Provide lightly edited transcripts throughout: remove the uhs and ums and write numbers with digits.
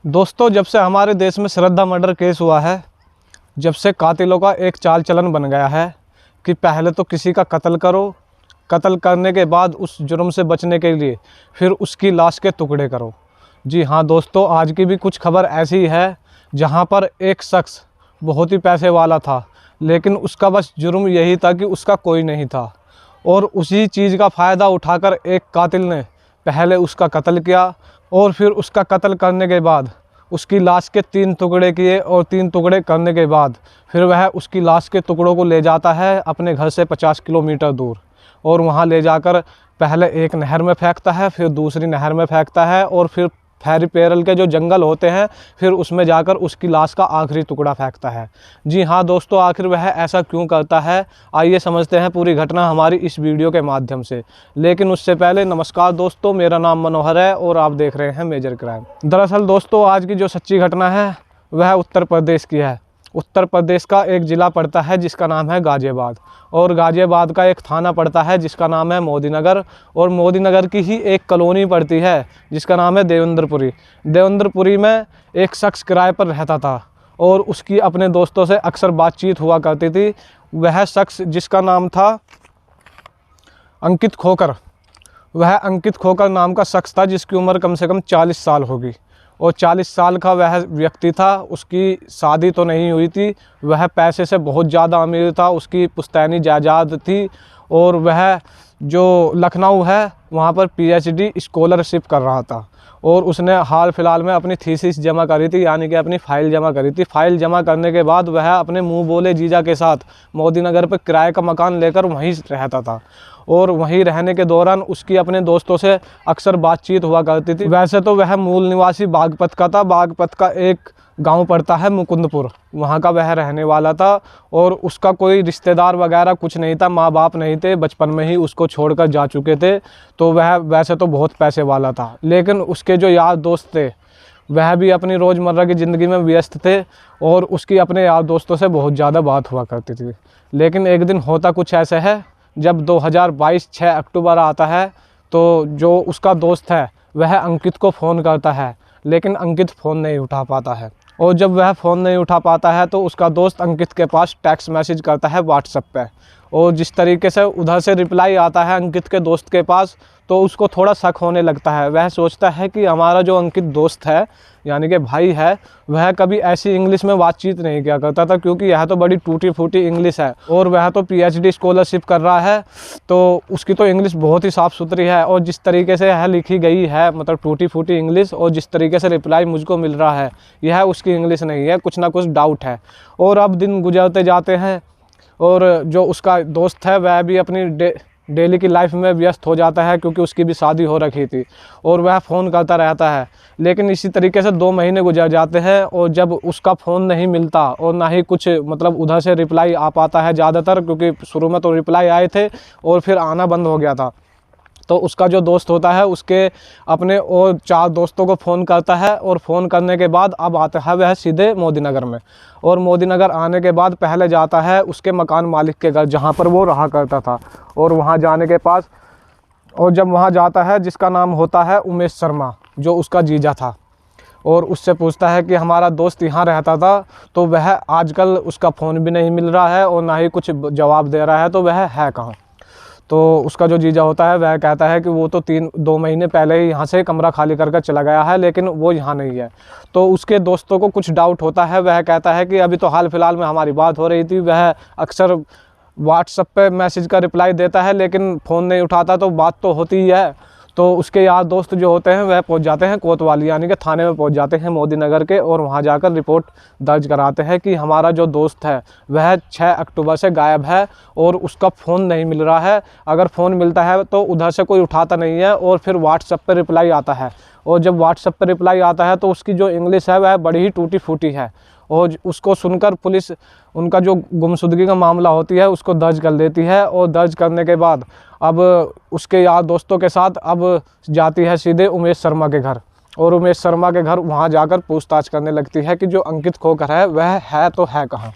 दोस्तों, जब से हमारे देश में श्रद्धा मर्डर केस हुआ है, जब से कातिलों का एक चाल चलन बन गया है कि पहले तो किसी का कत्ल करो, कत्ल करने के बाद उस जुर्म से बचने के लिए फिर उसकी लाश के टुकड़े करो। जी हाँ दोस्तों, आज की भी कुछ खबर ऐसी है जहाँ पर एक शख्स बहुत ही पैसे वाला था, लेकिन उसका बस जुर्म यही था कि उसका कोई नहीं था, और उसी चीज़ का फ़ायदा उठाकर एक कातिल ने पहले उसका कत्ल किया और फिर उसका कत्ल करने के बाद उसकी लाश के 3 टुकड़े किए, और 3 टुकड़े करने के बाद फिर वह उसकी लाश के टुकड़ों को ले जाता है अपने घर से 50 किलोमीटर दूर, और वहाँ ले जाकर पहले एक नहर में फेंकता है, फिर दूसरी नहर में फेंकता है, और फिर फैरी पेरल के जो जंगल होते हैं फिर उसमें जाकर उसकी लाश का आखिरी टुकड़ा फेंकता है। जी हाँ दोस्तों, आखिर वह ऐसा क्यों करता है, आइए समझते हैं पूरी घटना हमारी इस वीडियो के माध्यम से। लेकिन उससे पहले नमस्कार दोस्तों, मेरा नाम मनोहर है और आप देख रहे हैं मेजर क्राइम। दरअसल दोस्तों, आज की जो सच्ची घटना है वह उत्तर प्रदेश की है। उत्तर प्रदेश का एक ज़िला पड़ता है जिसका नाम है गाज़ियाबाद, और गाज़ियाबाद का एक थाना पड़ता है जिसका नाम है मोदीनगर, और मोदीनगर की ही एक कॉलोनी पड़ती है जिसका नाम है देवेंद्रपुरी। देवेंद्रपुरी में एक शख्स किराए पर रहता था और उसकी अपने दोस्तों से अक्सर बातचीत हुआ करती थी। वह शख्स जिसका नाम था अंकित खोकर, वह अंकित खोकर नाम का शख्स था जिसकी उम्र कम से कम 40 साल होगी, और 40 साल का वह व्यक्ति था। उसकी शादी तो नहीं हुई थी, वह पैसे से बहुत ज़्यादा अमीर था, उसकी पुश्तैनी जायदाद थी, और वह जो लखनऊ है वहाँ पर पीएचडी स्कॉलरशिप कर रहा था, और उसने हाल फिलहाल में अपनी थीसिस जमा करी थी, यानी कि अपनी फ़ाइल जमा करी थी। फ़ाइल जमा करने के बाद वह अपने मुँह बोले जीजा के साथ मोदीनगर पर किराए का मकान लेकर वहीं रहता था, और वहीं रहने के दौरान उसकी अपने दोस्तों से अक्सर बातचीत हुआ करती थी। वैसे तो वह मूल निवासी बागपत का था। बागपत का एक गांव पड़ता है मुकुंदपुर, वहां का वह रहने वाला था, और उसका कोई रिश्तेदार वगैरह कुछ नहीं था, माँ बाप नहीं थे, बचपन में ही उसको छोड़कर जा चुके थे। तो वह वैसे तो बहुत पैसे वाला था, लेकिन उसके जो यार दोस्त थे वह भी अपनी रोज़मर्रा की ज़िंदगी में व्यस्त थे, और उसकी अपने यार दोस्तों से बहुत ज़्यादा बात हुआ करती थी। लेकिन एक दिन होता कुछ ऐसा है, जब 2022 6 अक्टूबर आता है, तो जो उसका दोस्त है वह अंकित को फ़ोन करता है, लेकिन अंकित फ़ोन नहीं उठा पाता है। और जब वह फ़ोन नहीं उठा पाता है तो उसका दोस्त अंकित के पास टेक्स्ट मैसेज करता है व्हाट्सएप पे, और जिस तरीके से उधर से रिप्लाई आता है अंकित के दोस्त के पास, तो उसको थोड़ा शक होने लगता है। वह सोचता है कि हमारा जो अंकित दोस्त है, यानी कि भाई है, वह कभी ऐसी इंग्लिश में बातचीत नहीं किया करता था, क्योंकि यह तो बड़ी टूटी फूटी इंग्लिश है, और वह तो पीएचडी स्कॉलरशिप कर रहा है, तो उसकी तो इंग्लिश बहुत ही साफ़ सुथरी है। और जिस तरीके से यह लिखी गई है, मतलब टूटी फूटी इंग्लिश, और जिस तरीके से रिप्लाई मुझको मिल रहा है, यह उसकी इंग्लिश नहीं है, कुछ ना कुछ डाउट है। और अब दिन गुजरते जाते हैं, और जो उसका दोस्त है वह भी अपनी डेली की लाइफ में व्यस्त हो जाता है, क्योंकि उसकी भी शादी हो रखी थी, और वह फ़ोन करता रहता है। लेकिन इसी तरीके से 2 महीने गुजर जाते हैं, और जब उसका फ़ोन नहीं मिलता और ना ही कुछ मतलब उधर से रिप्लाई आ पाता है ज़्यादातर, क्योंकि शुरू में तो रिप्लाई आए थे और फिर आना बंद हो गया था, तो उसका जो दोस्त होता है उसके अपने और 4 दोस्तों को फ़ोन करता है, और फ़ोन करने के बाद अब आता है वह सीधे मोदीनगर में। और मोदीनगर आने के बाद पहले जाता है उसके मकान मालिक के घर जहाँ पर वो रहा करता था, और वहाँ जाने के पास, और जब वहाँ जाता है जिसका नाम होता है उमेश शर्मा, जो उसका जीजा था, और उससे पूछता है कि हमारा दोस्त यहाँ रहता था, तो वह आजकल उसका फ़ोन भी नहीं मिल रहा है और ना ही कुछ जवाब दे रहा है, तो वह है कहाँ। तो उसका जो जीजा होता है वह कहता है कि वो तो 2 महीने पहले ही यहाँ से कमरा खाली करके चला गया है, लेकिन वो यहाँ नहीं है। तो उसके दोस्तों को कुछ डाउट होता है, वह कहता है कि अभी तो हाल फिलहाल में हमारी बात हो रही थी, वह अक्सर व्हाट्सएप पे मैसेज का रिप्लाई देता है लेकिन फ़ोन नहीं उठाता, तो बात तो होती ही है। तो उसके यार दोस्त जो होते हैं वह पहुंच जाते हैं कोतवाली, यानी कि थाने में पहुंच जाते हैं मोदीनगर के, और वहां जाकर रिपोर्ट दर्ज कराते हैं कि हमारा जो दोस्त है वह 6 अक्टूबर से गायब है, और उसका फ़ोन नहीं मिल रहा है। अगर फ़ोन मिलता है तो उधर से कोई उठाता नहीं है, और फिर व्हाट्सएप पर रिप्लाई आता है, और जब व्हाट्सएप पर रिप्लाई आता है तो उसकी जो इंग्लिश है वह बड़ी ही टूटी फूटी है, और उसको सुनकर पुलिस उनका जो गुमशुदगी का मामला होती है उसको दर्ज कर लेती है। और दर्ज करने के बाद अब उसके यार दोस्तों के साथ अब जाती है सीधे उमेश शर्मा के घर, और उमेश शर्मा के घर वहाँ जाकर पूछताछ करने लगती है कि जो अंकित खोकर है वह है तो है कहाँ।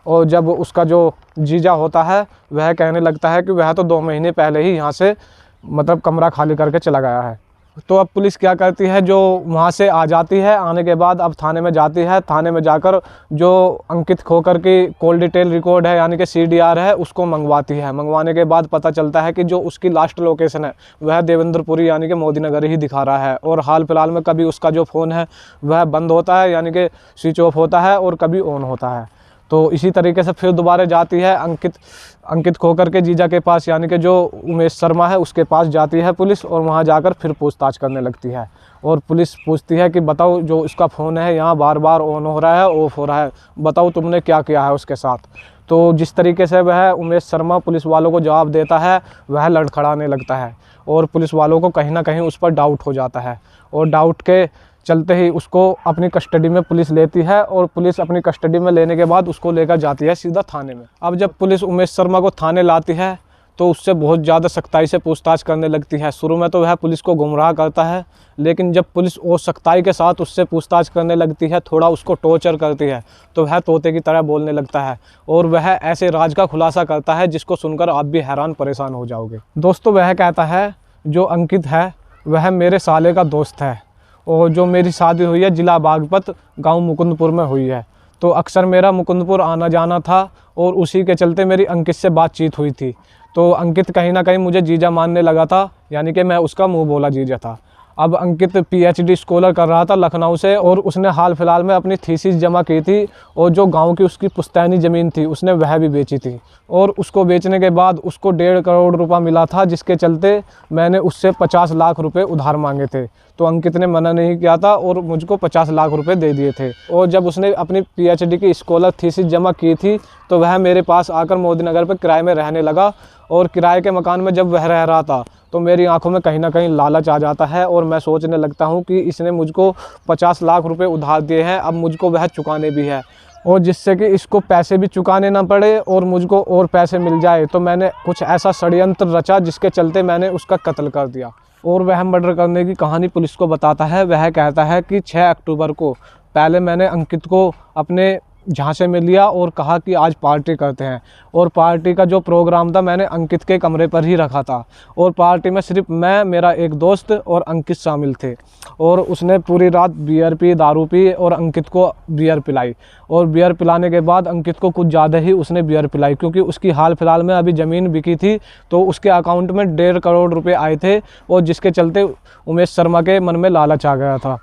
और जब उसका जो जीजा होता है वह कहने लगता है कि वह तो 2 महीने पहले ही यहाँ से मतलब कमरा खाली करके चला गया है। तो अब पुलिस क्या करती है, जो वहाँ से आ जाती है, आने के बाद अब थाने में जाती है, थाने में जाकर जो अंकित खोकर की कॉल डिटेल रिकॉर्ड है यानी कि CDR है उसको मंगवाती है। मंगवाने के बाद पता चलता है कि जो उसकी लास्ट लोकेशन है वह देवेंद्रपुरी यानी कि मोदी नगर ही दिखा रहा है, और हाल फिलहाल में कभी उसका जो फ़ोन है वह बंद होता है यानी कि स्विच ऑफ होता है और कभी ऑन होता है। तो इसी तरीके से फिर दोबारा जाती है अंकित खोकर के जीजा के पास यानी कि जो उमेश शर्मा है उसके पास जाती है पुलिस, और वहाँ जाकर फिर पूछताछ करने लगती है। और पुलिस पूछती है कि बताओ जो उसका फ़ोन है यहाँ बार बार ऑन हो रहा है, ऑफ हो रहा है, बताओ तुमने क्या किया है उसके साथ। तो जिस तरीके से वह उमेश शर्मा पुलिस वालों को जवाब देता है वह लड़खड़ाने लगता है, और पुलिस वालों को कहीं ना कहीं उस पर डाउट हो जाता है, और डाउट के चलते ही उसको अपनी कस्टडी में पुलिस लेती है, और पुलिस अपनी कस्टडी में लेने के बाद उसको लेकर जाती है सीधा थाने में। अब जब पुलिस उमेश शर्मा को थाने लाती है तो उससे बहुत ज़्यादा सख्ताई से पूछताछ करने लगती है। शुरू में तो वह पुलिस को गुमराह करता है, लेकिन जब पुलिस और सख्ताई के साथ उससे पूछताछ करने लगती है, थोड़ा उसको टॉर्चर करती है, तो वह तोते की तरह बोलने लगता है, और वह ऐसे राज का खुलासा करता है जिसको सुनकर आप भी हैरान परेशान हो जाओगे। दोस्तों, वह कहता है जो अंकित है वह मेरे साले का दोस्त है, और जो मेरी शादी हुई है जिला बागपत गांव मुकुंदपुर में हुई है, तो अक्सर मेरा मुकुंदपुर आना जाना था, और उसी के चलते मेरी अंकित से बातचीत हुई थी। तो अंकित कहीं ना कहीं मुझे जीजा मानने लगा था, यानी कि मैं उसका मुंह बोला जीजा था। अब अंकित PhD स्कॉलर कर रहा था लखनऊ से, और उसने हाल फिलहाल में अपनी थीसिस जमा की थी, और जो गांव की उसकी पुश्तैनी ज़मीन थी उसने वह भी बेची थी, और उसको बेचने के बाद उसको 1.5 करोड़ रुपया मिला था, जिसके चलते मैंने उससे 50 लाख रुपए उधार मांगे थे। तो अंकित ने मना नहीं किया था और मुझको 50 लाख रुपए दे दिए थे। और जब उसने अपनी PhD की स्कॉलर थीसिस जमा की थी तो वह मेरे पास आकर मोदी नगर पर किराए में रहने लगा, और किराए के मकान में जब वह रह रहा था तो मेरी आंखों में कहीं ना कहीं लालच आ जाता है, और मैं सोचने लगता हूं कि इसने मुझको 50 लाख रुपए उधार दिए हैं, अब मुझको वह चुकाने भी है, और जिससे कि इसको पैसे भी चुकाने ना पड़े और मुझको और पैसे मिल जाए। तो मैंने कुछ ऐसा षड्यंत्र रचा जिसके चलते मैंने उसका कत्ल कर दिया। और वह मर्डर करने की कहानी पुलिस को बताता है। वह कहता है कि 6 अक्टूबर को पहले मैंने अंकित को अपने झांसे में लिया और कहा कि आज पार्टी करते हैं, और पार्टी का जो प्रोग्राम था मैंने अंकित के कमरे पर ही रखा था, और पार्टी में सिर्फ मैं, मेरा एक दोस्त और अंकित शामिल थे। और उसने पूरी रात बियर पी, दारू पी, और अंकित को बियर पिलाई, और बियर पिलाने के बाद अंकित को कुछ ज़्यादा ही उसने बियर पिलाई, क्योंकि उसकी हाल फिलहाल में अभी ज़मीन बिकी थी, तो उसके अकाउंट में 1.5 करोड़ रुपये आए थे, और जिसके चलते उमेश शर्मा के मन में लालच आ गया था।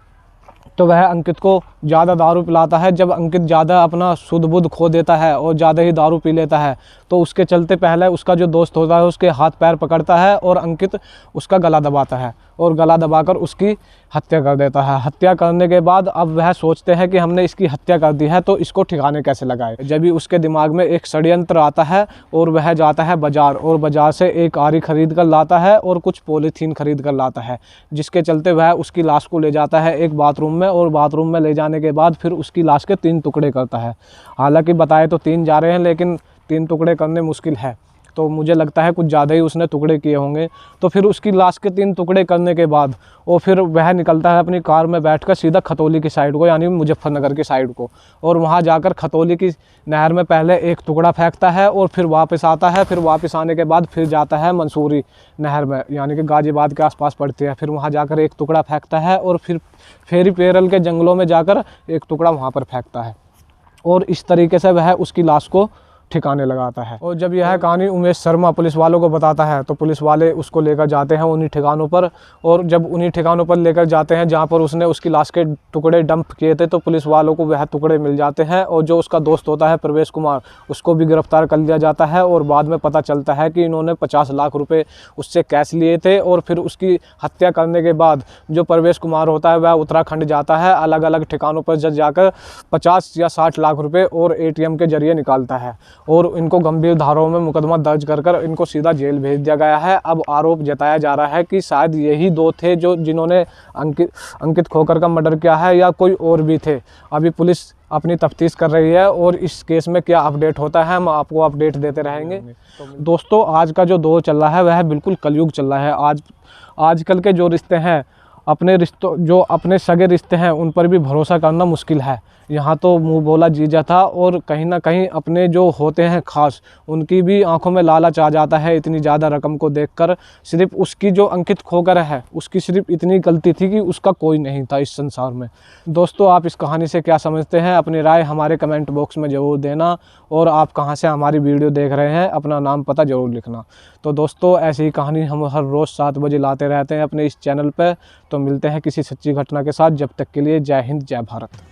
तो वह अंकित को ज़्यादा दारू पिलाता है। जब अंकित ज़्यादा अपना शुद्ध बुद्ध खो देता है और ज़्यादा ही दारू पी लेता है, तो उसके चलते पहले उसका जो दोस्त होता है उसके हाथ पैर पकड़ता है, और अंकित उसका गला दबाता है, और गला दबाकर उसकी हत्या कर देता है। हत्या करने के बाद अब वह सोचते हैं कि हमने इसकी हत्या कर दी है तो इसको ठिकाने कैसे लगाए। जब भी उसके दिमाग में एक षड्यंत्र आता है, और वह जाता है बाज़ार, और बाज़ार से एक आरी खरीद कर लाता है और कुछ पॉलीथीन खरीद कर लाता है, जिसके चलते वह उसकी लाश को ले जाता है एक बाथरूम में, और बाथरूम में ले जाने के बाद फिर उसकी लाश के 3 टुकड़े करता है। हालांकि बताए तो 3 जा रहे हैं, लेकिन 3 टुकड़े करने मुश्किल है, तो मुझे लगता है कुछ ज़्यादा ही उसने टुकड़े किए होंगे। तो फिर उसकी लाश के 3 टुकड़े करने के बाद और फिर वह निकलता है अपनी कार में बैठकर सीधा खतौली की साइड को, यानी मुजफ्फरनगर की साइड को, और वहाँ जाकर खतौली की नहर में पहले एक टुकड़ा फेंकता है, और फिर वापस आता है। फिर वापस आने के बाद फिर जाता है मंसूरी नहर में, यानी कि गाज़ियाबाद के आसपास पड़ती है। फिर वहाँ जाकर एक टुकड़ा फेंकता है, और फिर फेरी पेरल के जंगलों में जाकर एक टुकड़ा वहाँ पर फेंकता है, और इस तरीके से वह उसकी लाश को ठिकाने लगाता है। और जब यह कहानी उमेश शर्मा पुलिस वालों को बताता है तो पुलिस वाले उसको लेकर जाते हैं उन्हीं ठिकानों पर, और जब उन्हीं ठिकानों पर लेकर जाते हैं जहां पर उसने उसकी लाश के टुकड़े डंप किए थे, तो पुलिस वालों को वह टुकड़े मिल जाते हैं, और जो उसका दोस्त होता है प्रवेश कुमार, उसको भी गिरफ्तार कर लिया जाता है। और बाद में पता चलता है कि इन्होंने 50 लाख रुपये उससे कैश लिए थे, और फिर उसकी हत्या करने के बाद जो प्रवेश कुमार होता है वह उत्तराखंड जाता है, अलग अलग ठिकानों पर जाकर 50 या 60 लाख रुपये और ATM के जरिए निकालता है, और इनको गंभीर धाराओं में मुकदमा दर्ज कर इनको सीधा जेल भेज दिया गया है। अब आरोप जताया जा रहा है कि शायद यही 2 थे जो जिन्होंने अंकित खोकर का मर्डर किया है, या कोई और भी थे। अभी पुलिस अपनी तफ्तीश कर रही है, और इस केस में क्या अपडेट होता है हम आपको अपडेट देते रहेंगे। दोस्तों, आज का जो दौर चल रहा है वह बिल्कुल कलयुग चल रहा है। आजकल के जो रिश्ते हैं, अपने रिश्तों जो अपने सगे रिश्ते हैं उन पर भी भरोसा करना मुश्किल है, यहाँ तो मुँह बोला जीजा था, और कहीं ना कहीं अपने जो होते हैं खास, उनकी भी आंखों में लालच आ जाता है इतनी ज़्यादा रकम को देखकर। सिर्फ उसकी जो अंकित खोकर है, उसकी सिर्फ इतनी गलती थी कि उसका कोई नहीं था इस संसार में। दोस्तों, आप इस कहानी से क्या समझते हैं? अपनी राय हमारे कमेंट बॉक्स में ज़रूर देना, और आप कहाँ से हमारी वीडियो देख रहे हैं अपना नाम पता ज़रूर लिखना। तो दोस्तों, ऐसी ही कहानी हम हर रोज़ 7 बजे लाते रहते हैं अपने इस चैनल पर। तो मिलते हैं किसी सच्ची घटना के साथ। जब तक के लिए जय हिंद, जय भारत।